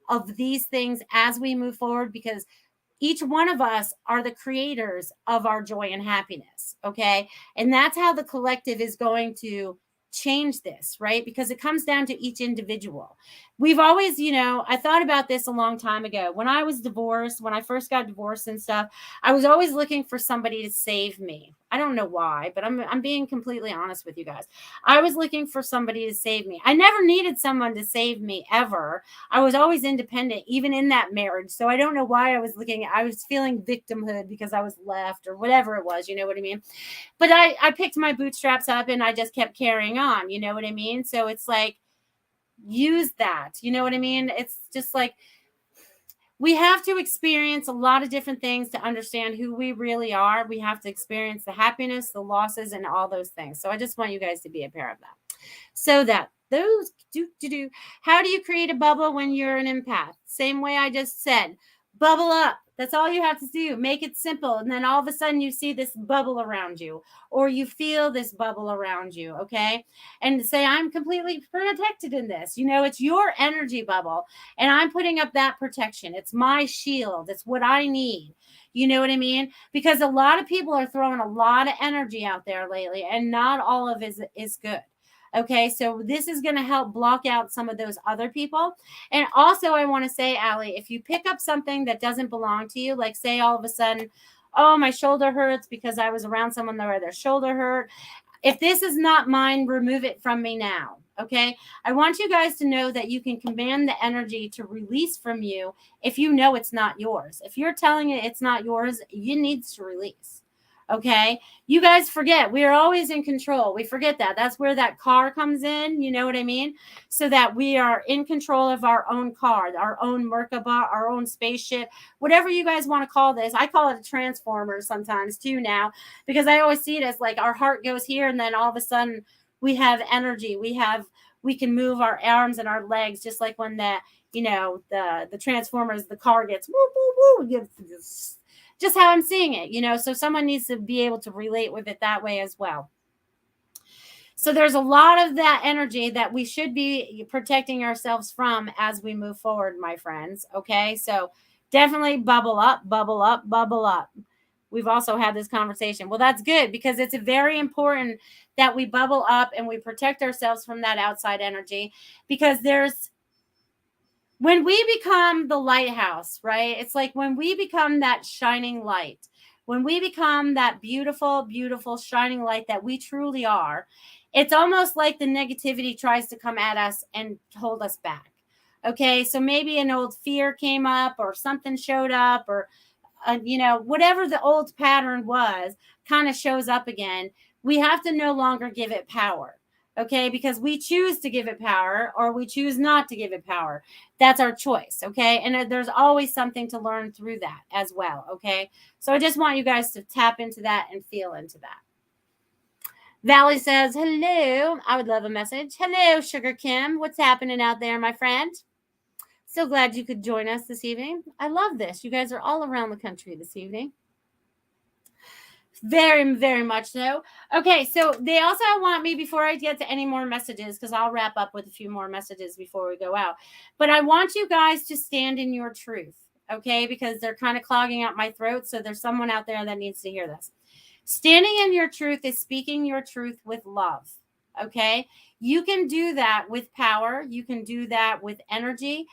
of these things as we move forward, because each one of us are the creators of our joy and happiness. Okay. And that's how the collective is going to change this, right? Because it comes down to each individual. We've always, you know, I thought about this a long time ago. When I was divorced, when I first got divorced and stuff, I was always looking for somebody to save me. I don't know why, but I'm being completely honest with you guys. I was looking for somebody to save me. I never needed someone to save me ever. I was always independent, even in that marriage. So I don't know why I was feeling victimhood because I was left or whatever it was, you know what I mean? But I picked my bootstraps up and I just kept carrying on, you know what I mean? So it's like, use that, you know what I mean? It's just like, we have to experience a lot of different things to understand who we really are. We have to experience the happiness, the losses, and all those things. So I just want you guys to be aware of that. So that those how do you create a bubble when you're an empath? Same way I just said, bubble up. That's all you have to do. Make it simple. And then all of a sudden you see this bubble around you, or you feel this bubble around you. Okay. And say, I'm completely protected in this. You know, it's your energy bubble. And I'm putting up that protection. It's my shield. It's what I need. You know what I mean? Because a lot of people are throwing a lot of energy out there lately, and not all of it is good. Okay, so this is going to help block out some of those other people. And also, I want to say, Allie, if you pick up something that doesn't belong to you, like say all of a sudden, oh, my shoulder hurts because I was around someone where their shoulder hurt. If this is not mine, remove it from me now. Okay. I want you guys to know that you can command the energy to release from you if you know it's not yours. If you're telling it it's not yours, you need to release. Okay. You guys forget we are always in control. We forget that. That's where that car comes in. You know what I mean? So that we are in control of our own car, our own Merkaba, our own spaceship, whatever you guys want to call this. I call it a transformer sometimes too now, because I always see it as like our heart goes here and then all of a sudden we have energy. We can move our arms and our legs, just like when the transformers, the car gets woo, woo, woo, just how I'm seeing it, so someone needs to be able to relate with it that way as well. So there's a lot of that energy that we should be protecting ourselves from as we move forward, my friends. Okay. So definitely bubble up, bubble up, bubble up. We've also had this conversation. Well, that's good, because it's very important that we bubble up and we protect ourselves from that outside energy, because when we become the lighthouse, right? It's like when we become that shining light, when we become that beautiful, beautiful shining light that we truly are, it's almost like the negativity tries to come at us and hold us back. Okay. So maybe an old fear came up or something showed up, or whatever the old pattern was kind of shows up again. We have to no longer give it power. Okay, because we choose to give it power or we choose not to give it power. That's our choice. Okay, and there's always something to learn through that as well. Okay, so I just want you guys to tap into that and feel into that. Valley says, hello. I would love a message. Hello, Sugar Kim. What's happening out there, my friend? So glad you could join us this evening. I love this. You guys are all around the country this evening. Very, very much so. Okay, so they also want me, before I get to any more messages, because I'll wrap up with a few more messages before we go out, but I want you guys to stand in your truth, okay, because they're kind of clogging up my throat, so there's someone out there that needs to hear this. Standing in your truth is speaking your truth with love, okay? You can do that with power. You can do that with energy,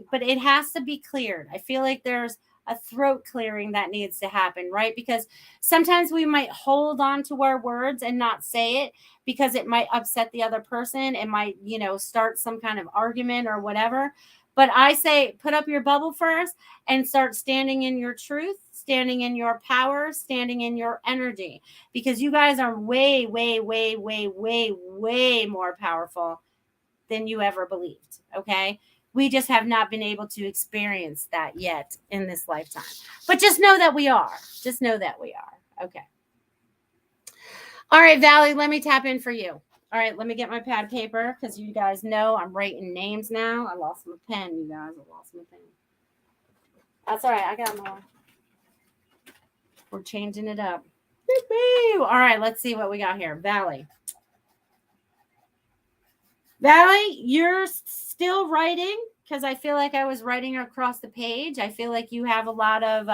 but it has to be cleared. I feel like there's a throat clearing that needs to happen, right? Because sometimes we might hold on to our words and not say it because it might upset the other person. It might, start some kind of argument or whatever. But I say, put up your bubble first and start standing in your truth, standing in your power, standing in your energy, because you guys are way, way, way, way, way, way more powerful than you ever believed. Okay. We just have not been able to experience that yet in this lifetime. But just know that we are. Just know that we are. Okay. All right, Valley, let me tap in for you. All right, let me get my pad paper, because you guys know I'm writing names now. I lost my pen, you guys. I lost my pen. That's all right. I got my one. We're changing it up. Woo-hoo. All right, let's see what we got here. Valley. Valley, you're still writing, because I feel like I was writing across the page. I feel like you have a lot of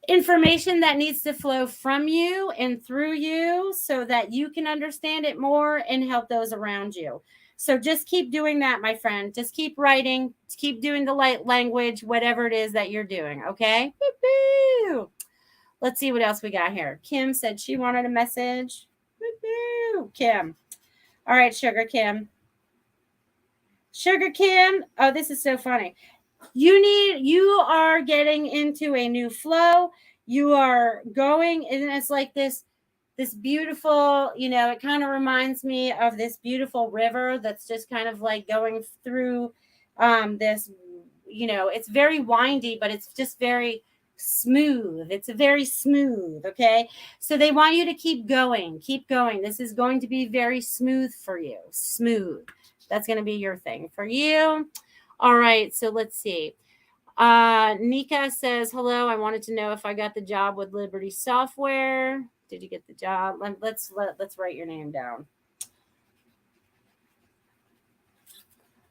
information that needs to flow from you and through you so that you can understand it more and help those around you. So just keep doing that, my friend. Just keep writing. Keep doing the light language, whatever it is that you're doing, okay? Woo-hoo. Let's see what else we got here. Kim said she wanted a message. Woo-hoo. Kim. All right, Sugar Kim. Sugar Kim. Oh, this is so funny. You are getting into a new flow. You are going, and it's like this beautiful, it kind of reminds me of this beautiful river that's just kind of like going through this, it's very windy, but it's just very smooth. It's very smooth. Okay. So they want you to keep going. Keep going. This is going to be very smooth for you. Smooth. That's going to be your thing for you. All right. So let's see. Nika says, hello. I wanted to know if I got the job with Liberty Software. Did you get the job? Let's write your name down.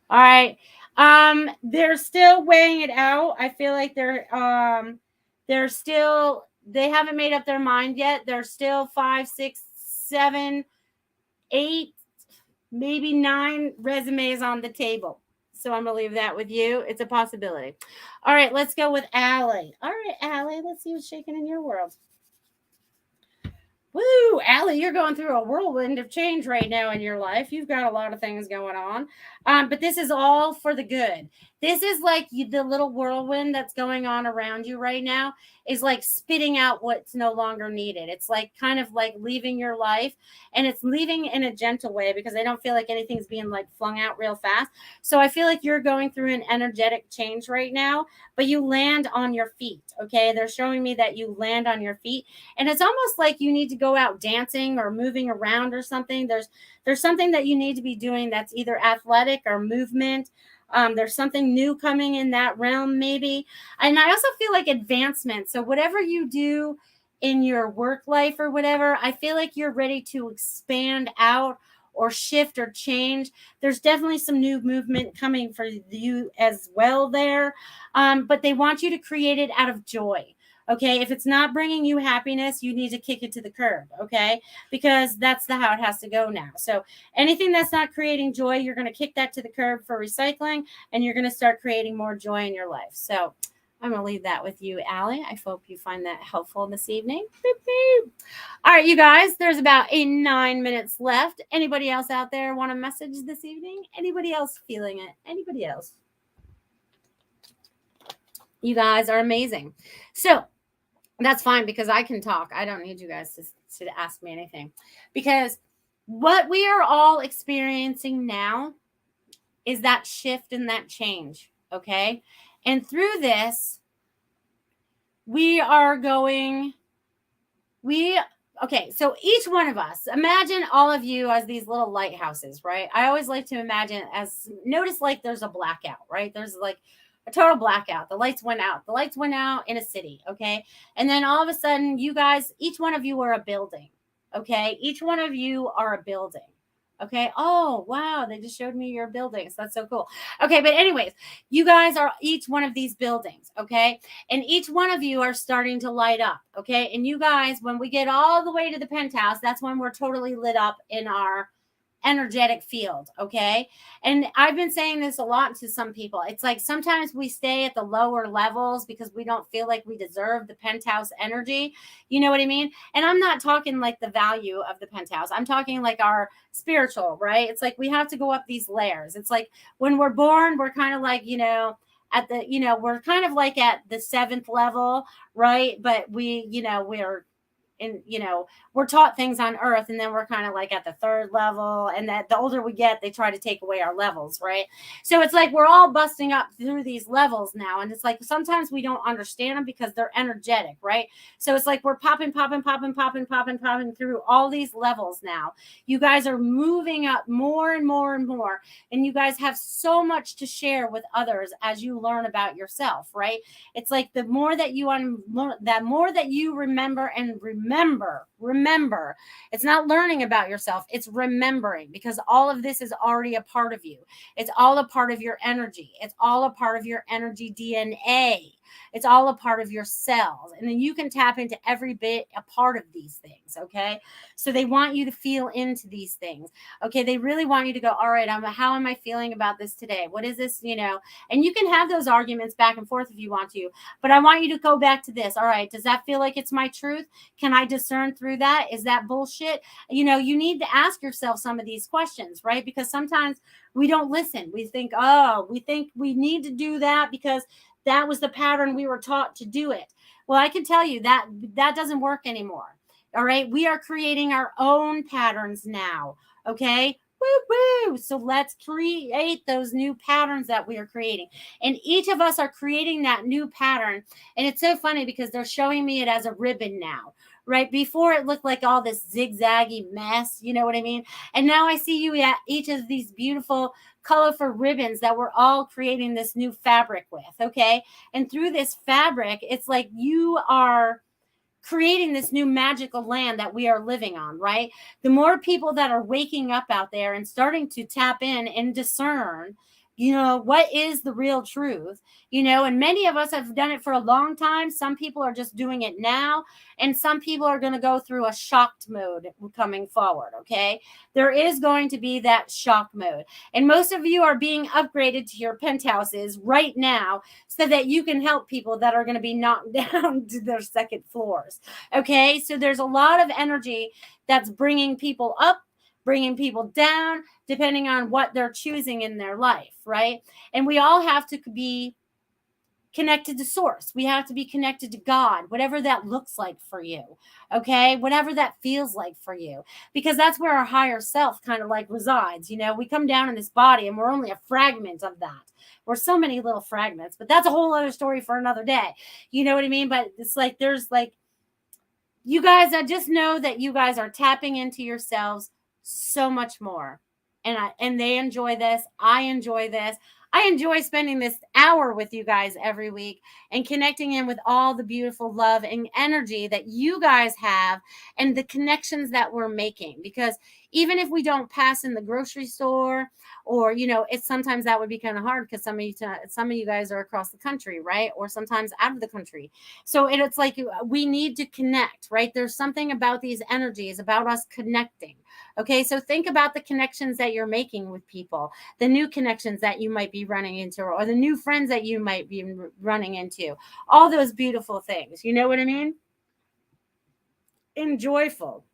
All right. They're still weighing it out. I feel like they haven't made up their mind yet. They're still 5, 6, 7 8, maybe 9 resumes on the table. So I'm going to leave that with you. It's a possibility. All right, let's go with Allie. All right, Allie, let's see what's shaking in your world. Woo, Allie, you're going through a whirlwind of change right now in your life. You've got a lot of things going on. But this is all for the good. This is like the little whirlwind that's going on around you right now is like spitting out what's no longer needed. It's like kind of like leaving your life, and it's leaving in a gentle way because I don't feel like anything's being like flung out real fast. So I feel like you're going through an energetic change right now, but you land on your feet. Okay. They're showing me that you land on your feet, and it's almost like you need to go out dancing or moving around or something. There's something that you need to be doing that's either athletic or movement. There's something new coming in that realm, maybe. And I also feel like advancement. So whatever you do in your work life or whatever, I feel like you're ready to expand out or shift or change. There's definitely some new movement coming for you as well there. But they want you to create it out of joy. Okay, if it's not bringing you happiness, you need to kick it to the curb. Okay, because that's how it has to go now. So anything that's not creating joy, you're going to kick that to the curb for recycling, and you're going to start creating more joy in your life. So I'm going to leave that with you, Allie. I hope you find that helpful this evening. Beep, beep. All right, you guys, there's about 9 minutes left. Anybody else out there want a message this evening? Anybody else feeling it? Anybody else? You guys are amazing. So that's fine because I can talk. I don't need you guys to ask me anything, because what we are all experiencing now is that shift and that change. Okay. And through this, so each one of us, imagine all of you as these little lighthouses, right? I always like to imagine notice like there's a blackout, right? There's like a total blackout. The lights went out. The lights went out in a city, okay? And then all of a sudden, you guys, each one of you are a building, okay? Each one of you are a building, okay? Oh, wow, they just showed me your buildings. That's so cool. Okay, but anyways, you guys are each one of these buildings, okay? And each one of you are starting to light up, okay? And you guys, when we get all the way to the penthouse, that's when we're totally lit up in our energetic field. Okay. And I've been saying this a lot to some people. It's like sometimes we stay at the lower levels because we don't feel like we deserve the penthouse energy. You know what I mean? And I'm not talking like the value of the penthouse. I'm talking like our spiritual, right? It's like we have to go up these layers. It's like when we're born, we're kind of like, we're kind of like at the 7th level, right? But we're taught things on earth, and then we're kind of like at the 3rd level, and that the older we get, they try to take away our levels, right? So it's like we're all busting up through these levels now, and it's like sometimes we don't understand them because they're energetic, right? So it's like we're popping through all these levels now. You guys are moving up more and more and more, and you guys have so much to share with others as you learn about yourself, right? It's like the more that you remember, it's not learning about yourself, it's remembering, because all of this is already a part of you. It's all a part of your energy. It's all a part of your energy DNA. It's all a part of your cells. And then you can tap into every bit a part of these things. Okay. So they want you to feel into these things. Okay. They really want you to go, all right, how am I feeling about this today? What is this? And you can have those arguments back and forth if you want to, but I want you to go back to this. All right. Does that feel like it's my truth? Can I discern through that? Is that bullshit? You need to ask yourself some of these questions, right? Because sometimes we don't listen. We think we need to do that because that was the pattern we were taught to do it. Well, I can tell you that doesn't work anymore. All right. We are creating our own patterns now. Okay. Woo woo. So let's create those new patterns that we are creating. And each of us are creating that new pattern. And it's so funny because they're showing me it as a ribbon now. Right? Before it looked like all this zigzaggy mess. You know what I mean? And now I see you at each of these beautiful colorful ribbons that we're all creating this new fabric with. Okay. And through this fabric, it's like you are creating this new magical land that we are living on, right? The more people that are waking up out there and starting to tap in and discern, what is the real truth? And many of us have done it for a long time. Some people are just doing it now, and some people are going to go through a shocked mode coming forward. Okay. There is going to be that shock mode. And most of you are being upgraded to your penthouses right now so that you can help people that are going to be knocked down to their second floors. Okay. So there's a lot of energy that's bringing people up, bringing people down, depending on what they're choosing in their life, right? And we all have to be connected to source. We have to be connected to God, whatever that looks like for you, okay? Whatever that feels like for you, because that's where our higher self kind of like resides. We come down in this body and we're only a fragment of that. We're so many little fragments, but that's a whole other story for another day. You know what I mean? But it's like, there's like, you guys, I just know that you guys are tapping into yourselves so much more. And they enjoy this. I enjoy this. I enjoy spending this hour with you guys every week and connecting in with all the beautiful love and energy that you guys have and the connections that we're making. Because even if we don't pass in the grocery store, or it's sometimes that would be kind of hard because some of you guys are across the country, right? Or sometimes out of the country. So it's like we need to connect, right? There's something about these energies, about us connecting. Okay, so think about the connections that you're making with people, the new connections that you might be running into, or the new friends that you might be running into, all those beautiful things. You know what I mean? And joyful.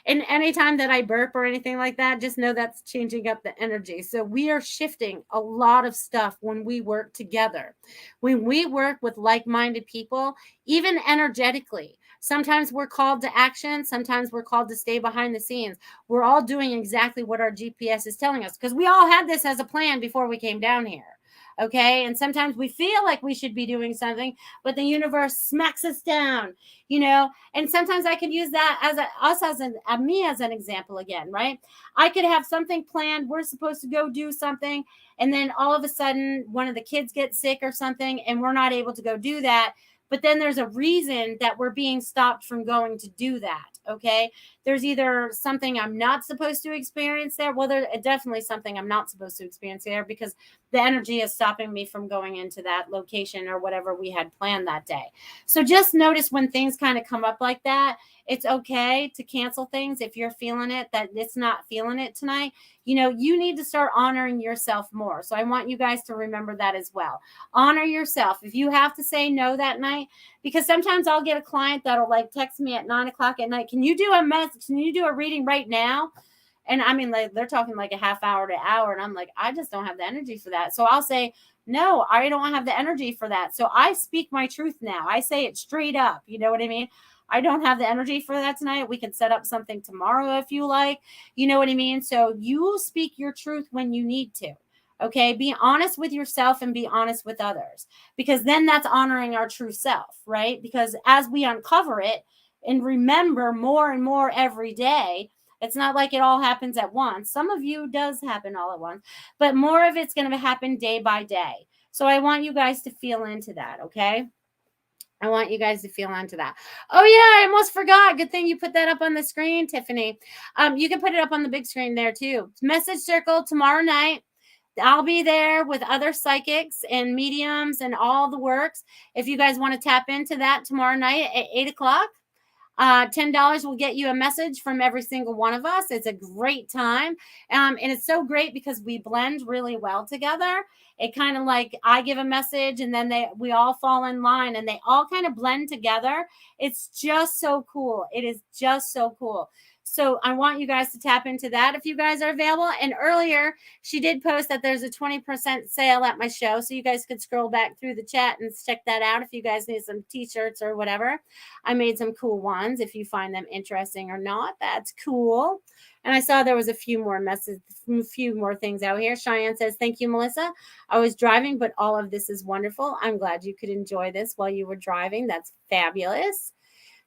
And anytime that I burp or anything like that, just know that's changing up the energy. So we are shifting a lot of stuff when we work together. When we work with like-minded people, even energetically, sometimes we're called to action. Sometimes we're called to stay behind the scenes. We're all doing exactly what our GPS is telling us, because we all had this as a plan before we came down here. Okay. And sometimes we feel like we should be doing something, but the universe smacks us down, and sometimes I could use that as me as an example again, right? I could have something planned. We're supposed to go do something. And then all of a sudden one of the kids gets sick or something, and we're not able to go do that. But then there's a reason that we're being stopped from going to do that. Okay. There's either something I'm not supposed to experience there. Well, there's definitely something I'm not supposed to experience there, because the energy is stopping me from going into that location or whatever we had planned that day. So just notice when things kind of come up like that, it's okay to cancel things if you're feeling it, that it's not feeling it tonight. You need to start honoring yourself more. So I want you guys to remember that as well. Honor yourself. If you have to say no that night, because sometimes I'll get a client that'll like text me at 9:00 at night. Can you do a message? Can you do a reading right now? And I mean, like, they're talking like a half hour to hour. And I'm like, I just don't have the energy for that. So I'll say, no, I don't have the energy for that. So I speak my truth now. I say it straight up. You know what I mean? I don't have the energy for that tonight. We can set up something tomorrow if you like. You know what I mean? So you speak your truth when you need to. Okay. Be honest with yourself and be honest with others, because then that's honoring our true self, right? Because as we uncover it and remember more and more every day, it's not like it all happens at once. Some of you does happen all at once, but more of it's going to happen day by day. So I want you guys to feel into that. Okay. I want you guys to feel into that. Oh yeah, I almost forgot. Good thing you put that up on the screen, Tiffany. You can put it up on the big screen there too. Message circle tomorrow night. I'll be there with other psychics and mediums and all the works. If you guys want to tap into that tomorrow night at 8:00, $10 will get you a message from every single one of us. It's a great time. And it's so great because we blend really well together. It kind of like I give a message and then we all fall in line and they all kind of blend together. It's just so cool. It is just so cool. So I want you guys to tap into that if you guys are available. And earlier, she did post that there's a 20% sale at my show. So you guys could scroll back through the chat and check that out if you guys need some t-shirts or whatever. I made some cool ones. If you find them interesting or not, that's cool. And I saw there was a few more messages, a few more things out here. Cheyenne says, thank you, Melissa. I was driving, but all of this is wonderful. I'm glad you could enjoy this while you were driving. That's fabulous.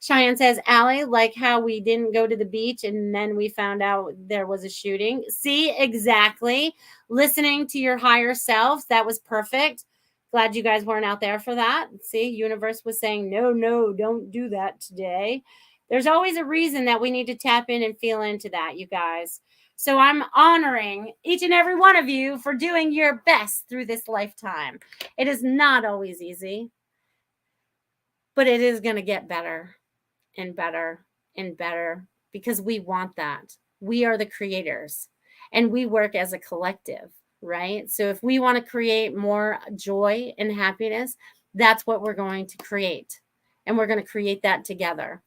Cheyenne says, Allie, like how we didn't go to the beach and then we found out there was a shooting. See, exactly. Listening to your higher self. That was perfect. Glad you guys weren't out there for that. See, universe was saying, no, don't do that today. There's always a reason that we need to tap in and feel into that, you guys. So I'm honoring each and every one of you for doing your best through this lifetime. It is not always easy, but it is going to get better and better and better because we want that. We are the creators and we work as a collective, right? So if we want to create more joy and happiness, that's what we're going to create. And we're going to create that together.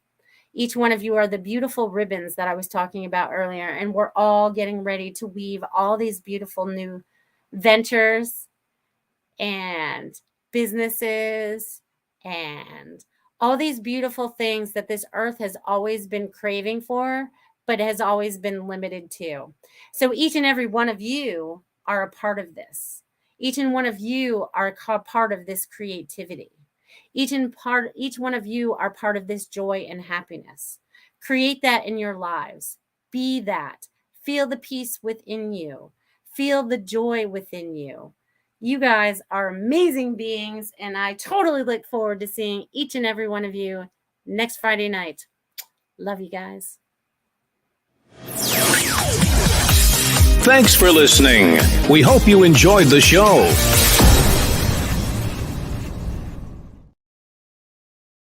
Each one of you are the beautiful ribbons that I was talking about earlier. And we're all getting ready to weave all these beautiful new ventures and businesses and all these beautiful things that this earth has always been craving for, but has always been limited to. So each and every one of you are a part of this. Each and one of you are a part of this creativity. Each one of you are part of this joy and happiness. Create that in your lives. Be that. Feel the peace within you. Feel the joy within you. You guys are amazing beings, and I totally look forward to seeing each and every one of you next Friday night. Love you guys. Thanks for listening. We hope you enjoyed the show.